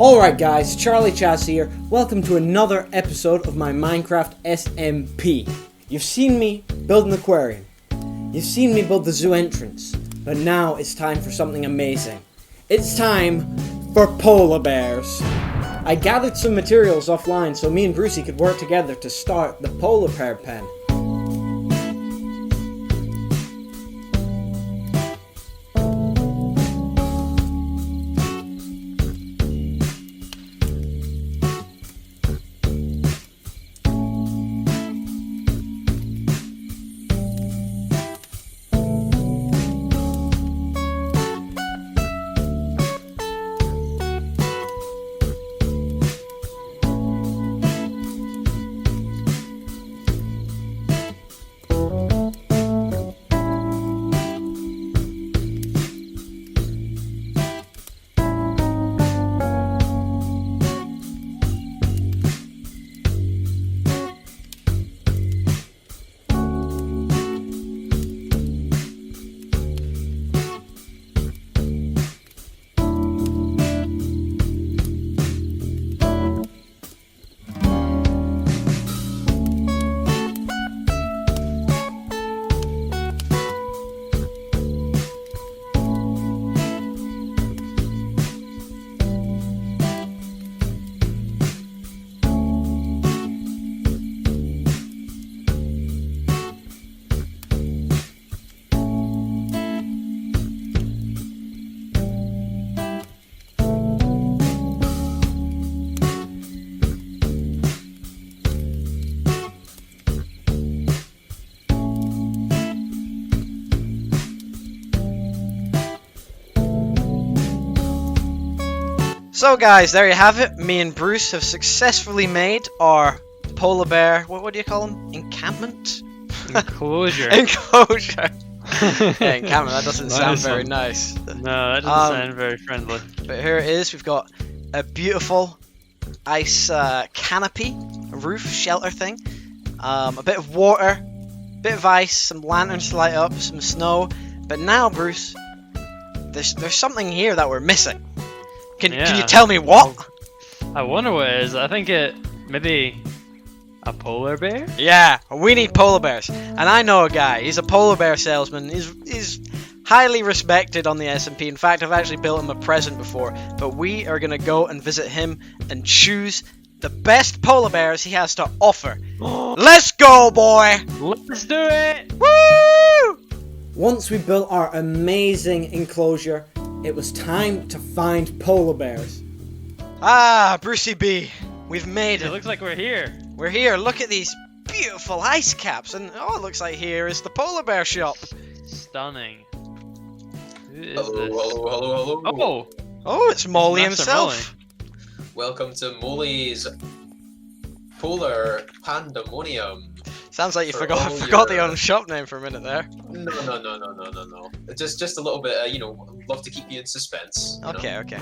Alright guys, CharlieChaz here. Welcome to another episode of my Minecraft SMP. You've seen me build an aquarium. You've seen me build the zoo entrance. But now it's time for something amazing. It's time for polar bears. I gathered some materials offline so me and Brucey could work together to start the polar bear pen. So guys, there you have it. Me and Bruce have successfully made our polar bear, what do you call them? Encampment? Enclosure. Enclosure. Yeah, encampment, that doesn't sound very nice. No, that doesn't sound very friendly. But here it is, we've got a beautiful ice canopy, a roof, shelter thing, a bit of water, a bit of ice, some lanterns to light up, some snow. But now, Bruce, there's something here that we're missing. Can you tell me what? I wonder what it is. I think maybe a polar bear? Yeah, we need polar bears. And I know a guy, he's a polar bear salesman. He's highly respected on the SMP. In fact, I've actually built him a present before. But we are going to go and visit him and choose the best polar bears he has to offer. Let's go, boy! Let's do it! Woo! Once we built our amazing enclosure, it was time to find polar bears. Ah, Brucey B, we've made It it. looks like we're here. We're here. Look at these beautiful ice caps. And oh, it looks like here is the polar bear shop. Stunning. Who is Hello, this? hello. Oh! Oh, it's Molly Master himself. Welcome to Molly's Polar Pandemonium. Sounds like you For forgot all the your- own shop name for a minute there. No. Just a little bit, love to keep you in suspense. You know? Okay.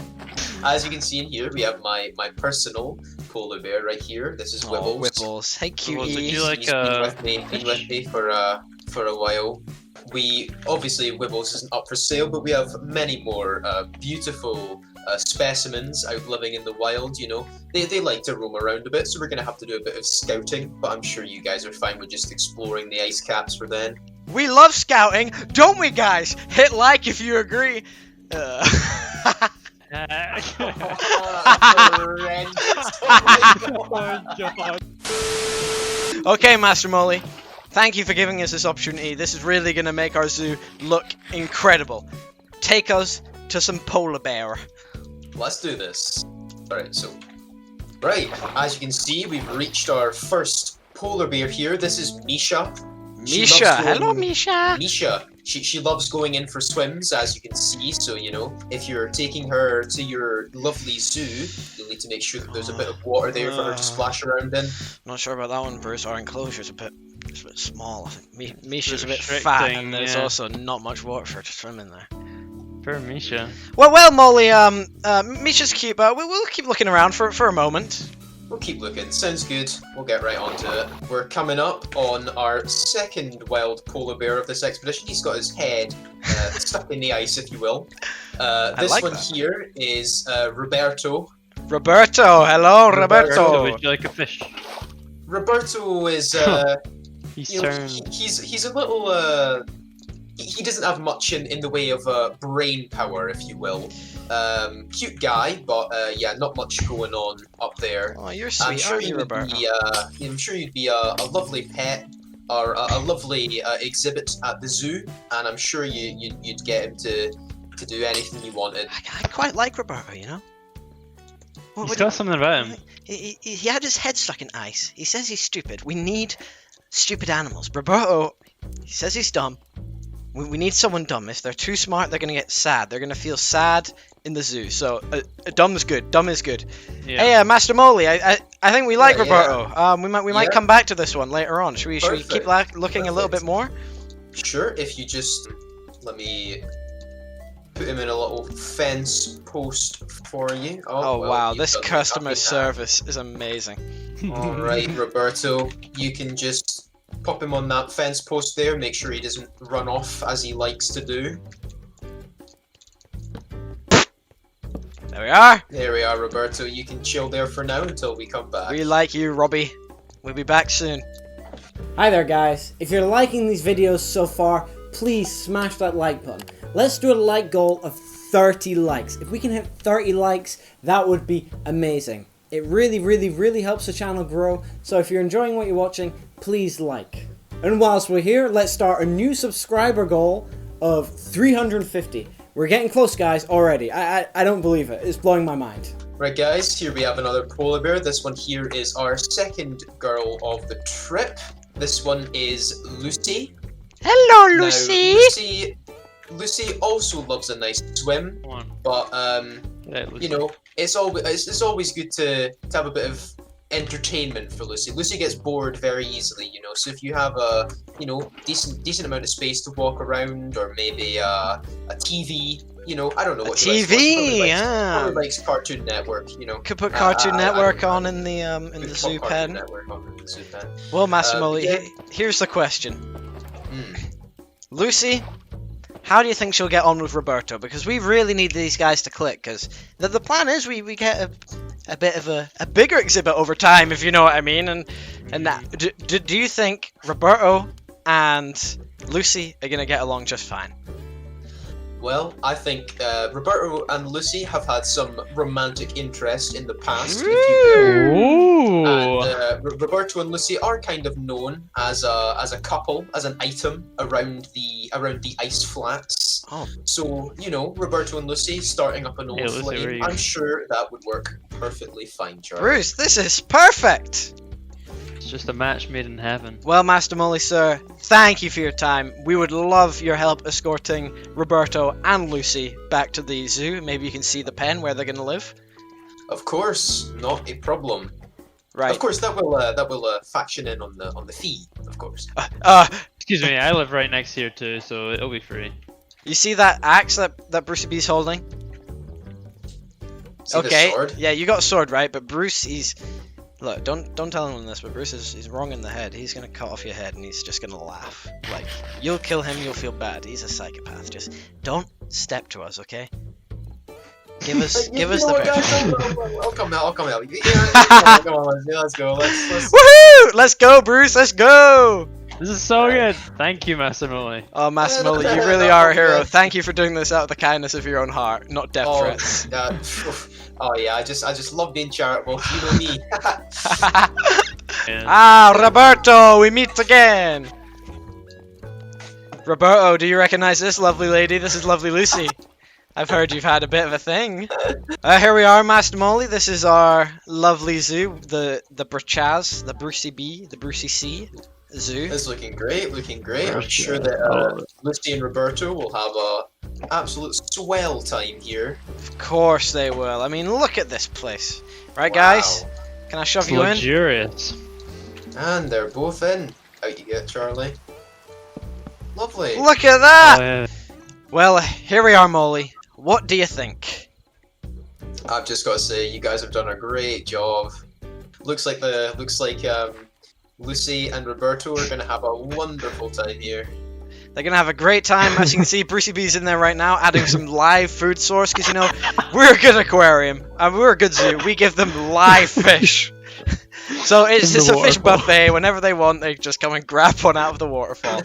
As you can see in here, we have my personal polar bear right here. This is Wibbles. Oh, Wibbles. Hey, Wibbles, would cuties. you like He's been with me for a while. We obviously Wibbles isn't up for sale, but we have many more beautiful specimens out living in the wild. You know, they like to roam around a bit, so we're gonna have to do a bit of scouting. But I'm sure you guys are fine with just exploring the ice caps for then. We love scouting, don't we, guys? Hit like if you agree. Oh god. Okay, Master Molly. Thank you for giving us this opportunity. This is really going to make our zoo look incredible. Take us to some polar bear. Let's do this. Alright, Right, as you can see, we've reached our first polar bear here. This is Misha. She Misha. loves going- Hello, Misha. Misha. She loves going in for swims, as you can see. So, you know, if you're taking her to your lovely zoo, you'll need to make sure that there's a bit of water there for her to splash around in. Not sure about that one, Bruce. Our enclosure's a bit small. I think Misha's a bit fat, restricting, and there's yeah. also not much water for her to swim in there. Poor Misha. Well, Molly. Misha's cute, but we'll keep looking around for a moment. We'll keep looking. Sounds good. We'll get right onto it. We're coming up on our second wild polar bear of this expedition. He's got his head stuck in the ice, if you will. This like one that. here is Roberto. Roberto, hello, Roberto. Would you like a fish? Roberto is He's you know, turned. he's a little he doesn't have much in the way of brain power, if you will. Cute guy, but yeah, not much going on up there. Oh, you're I'm sweet, sure aren't you, you would Roberto? be I'm sure you'd be a lovely pet or a lovely exhibit at the zoo, and I'm sure you'd get him to do anything you wanted. I quite like Roberto, you know? He's got something about him. He had his head stuck in ice. He says he's stupid. We need stupid animals. Roberto, he says he's dumb. We need someone dumb. If they're too smart, they're gonna get sad. They're gonna feel sad in the zoo. So dumb's good. Dumb is good. Yeah. Hey, Master Molly, I think we like Yeah, Roberto. We might Yeah. come back to this one later on. Should we keep Perfect. looking a little bit more? Sure, if you just let me put him in a little fence post for you. Oh well, wow, you've this done customer nothing service is amazing. All right, Roberto, you can just pop him on that fence post there. Make sure he doesn't run off as he likes to do. There we are. There we are, Roberto. You can chill there for now until we come back. We like you, Robbie. We'll be back soon. Hi there guys, if you're liking these videos so far, please smash that like button. Let's do a like goal of 30 likes. If we can hit 30 likes, that would be amazing. It really helps the channel grow, so if you're enjoying what you're watching, please like. And whilst we're here, let's start a new subscriber goal of 350. We're getting close, guys, already. I don't believe it. It's blowing my mind. Right, guys, here we have another polar bear. This one here is our second girl of the trip. This one is Lucy. Hello, Now, Lucy. Lucy also loves a nice swim, Come on. but Yeah, Lucy. you know, it's always good to have a bit of entertainment for Lucy. Lucy gets bored very easily, you know. So if you have a decent amount of space to walk around, or maybe a TV, you know, I don't know A what she likes to TV, watch. yeah. Probably likes Cartoon Network, you know. Could put Cartoon Network I on don't in the Could put zoo Cartoon pen. Network on in the zoo pen. Well, Master Molly, yeah. here's the question. Hmm. Lucy, how do you think she'll get on with Roberto? Because we really need these guys to click. Because the plan is we get a bit of a bigger exhibit over time, if you know what I mean. And that, do you think Roberto and Lucy are gonna get along just fine? Well, I think Roberto and Lucy have had some romantic interest in the past, if you will. Ooh. And Roberto and Lucy are kind of known as a couple, as an item around the ice flats. Oh. So you know, Roberto and Lucy starting up an old Hey, Lucy, where are flame. you? I'm sure that would work perfectly fine, Charlie. Bruce, this is perfect. It's just a match made in heaven. Well, Master Molly, sir, thank you for your time. We would love your help escorting Roberto and Lucy back to the zoo. Maybe you can see the pen where they're going to live. Of course, not a problem. Right. Of course, that will faction in on the fee. Of course. Excuse me, I live right next here too, so it'll be free. You see that axe that Brucey B's holding? See the Okay. sword? Yeah, you got a sword, right? But Bruce, look. Don't tell anyone this, but Bruce is wrong in the head. He's gonna cut off your head, and he's just gonna laugh. Like, you'll kill him, you'll feel bad. He's a psychopath. Just don't step to us, okay? Give us the guys, I'll come out. Yeah, come on, let's go. Let's Woohoo! Let's go, Bruce. Let's go. This is so good. Thank you, Master Molly. Oh, Master Molly, you really are a hero. Thank you for doing this out of the kindness of your own heart, not death threats. Oh yeah, I just love being charitable. You know me. And Ah, Roberto, we meet again. Roberto, do you recognize this lovely lady? This is lovely Lucy. I've heard you've had a bit of a thing. Here we are, Master Molly. This is our lovely zoo, the CharlieChaz, the Brucey B, the Brucey C zoo. It's looking great. I'm sure that Lucy and Roberto will have a absolute swell time here. Of course they will. I mean, look at this place. Right, Wow. guys? Can I shove it's you in? luxurious. And they're both in. Out you get, Charlie. Lovely. Look at that! Oh, yeah. Well, Here we are, Molly. What do you think? I've just got to say, you guys have done a great job. Looks like Lucy and Roberto are going to have a wonderful time here. They're gonna have a great time. As you can see, Brucey B's in there right now, adding some live food source, because you know we're a good aquarium and we're a good zoo. We give them live fish. So it's a fish buffet. Whenever they want, they just come and grab one out of the waterfall.